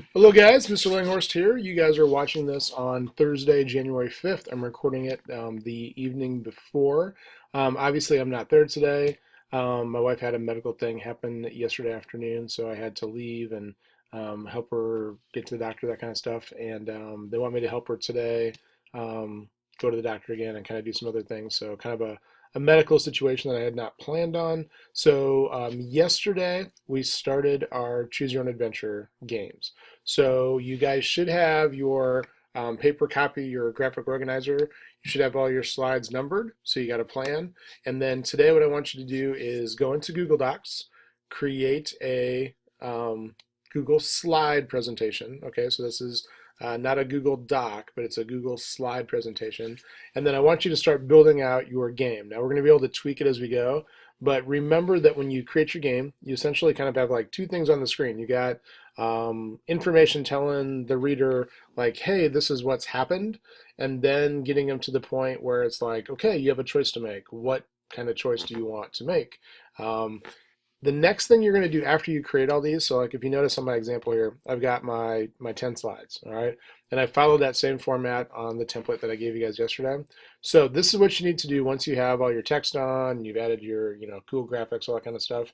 Hello, guys. Mr. Langhorst here. You guys are watching this on Thursday, January 5th. I'm recording it the evening before. Obviously, I'm not there today. My wife had a medical thing happen yesterday afternoon, so I had to leave and help her get to the doctor, that kind of stuff. And they want me to help her today, go to the doctor again, and kind of do some other things. So, kind of a medical situation that I had not planned on. So, yesterday we started our Choose Your Own Adventure games. So you guys should have your paper copy, your graphic organizer. You should have all your slides numbered, so you got a plan. And then today what I want you to do is go into Google Docs, create a Google slide presentation. Okay, so this is not a Google Doc, but it's a Google slide presentation. And then I want you to start building out your game. Now we're going to be able to tweak it as we go, but remember that when you create your game, you essentially kind of have like two things on the screen. You got information telling the reader like, hey, this is what's happened, and then getting them to the point where it's like, okay, you have a choice to make. What kind of choice do you want to make? The next thing you're going to do after you create all these, so like if you notice on my example here, I've got my 10 slides, all right? And I followed that same format on the template that I gave you guys yesterday. So this is what you need to do once you have all your text on, you've added your, cool graphics, all that kind of stuff.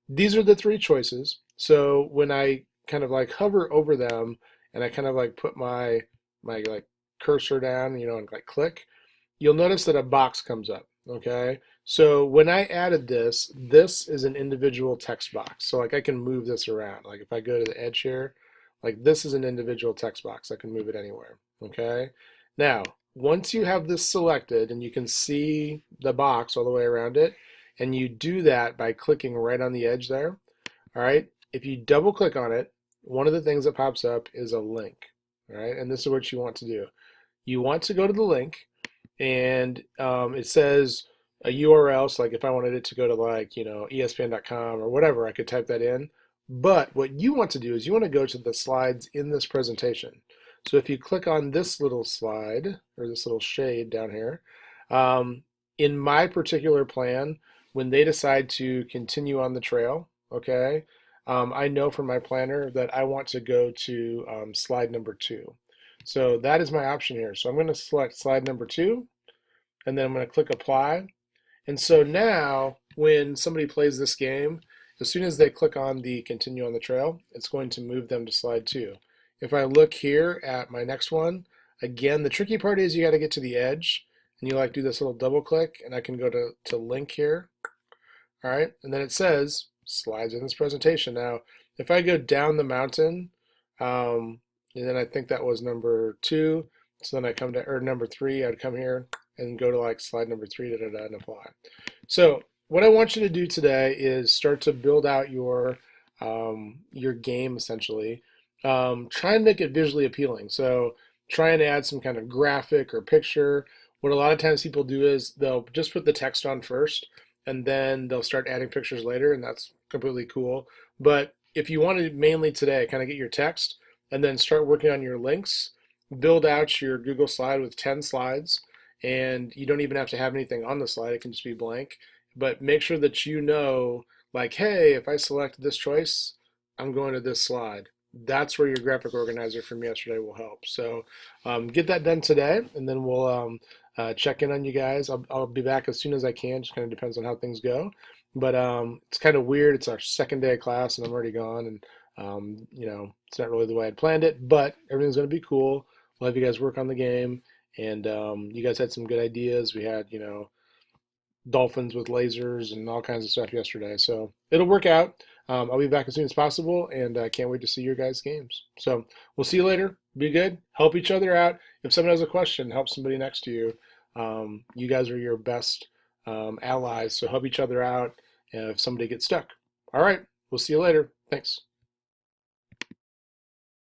These are the three choices. So when I kind of like hover over them and I kind of like put my like cursor down, and like click, you'll notice that a box comes up, okay? So when I added this is an individual text box. So like I can move this around. Like if I go to the edge here, like this is an individual text box. I can move it anywhere, okay? Now, once you have this selected and you can see the box all the way around it, and you do that by clicking right on the edge there, all right? If you double click on it, one of the things that pops up is a link, all right? And this is what you want to do. You want to go to the link, and it says a URL. So like if I wanted it to go to like, ESPN.com or whatever, I could type that in. But what you want to do is you want to go to the slides in this presentation. So if you click on this little slide or this little shade down here, in my particular plan, when they decide to continue on the trail, okay, I know from my planner that I want to go to slide number 2. So that is my option here. So I'm going to select slide number 2, and then I'm going to click apply. And so now when somebody plays this game, as soon as they click on the continue on the trail, it's going to move them to slide 2. If I look here at my next one, again, the tricky part is you got to get to the edge, and you like do this little double click, and I can go to link here. All right, and then it says slides in this presentation. Now, if I go down the mountain, and then I think that was number 2, so then I come to, or number 3, I'd come here and go to like slide number 3, and apply. So what I want you to do today is start to build out your game essentially. Try and make it visually appealing. So try and add some kind of graphic or picture. What a lot of times people do is they'll just put the text on first, and then they'll start adding pictures later, and that's completely cool. But if you want to mainly today kind of get your text and then start working on your links, build out your Google slide with 10 slides, and you don't even have to have anything on the slide, it can just be blank. But make sure that like, hey, if I select this choice, I'm going to this slide. That's where your graphic organizer from yesterday will help. So get that done today, and then we'll check in on you guys. I'll be back as soon as I can. Just kind of depends on how things go. But it's kind of weird. It's our second day of class, and I'm already gone, and it's not really the way I'd planned it. But everything's going to be cool. We'll have you guys work on the game, and you guys had some good ideas. We had dolphins with lasers and all kinds of stuff yesterday, so it'll work out. I'll be back as soon as possible, and I can't wait to see your guys' games. So we'll see you later. Be good. Help each other out. If someone has a question, help somebody next to you. You guys are your best allies, so help each other out if somebody gets stuck. All right. We'll see you later. Thanks.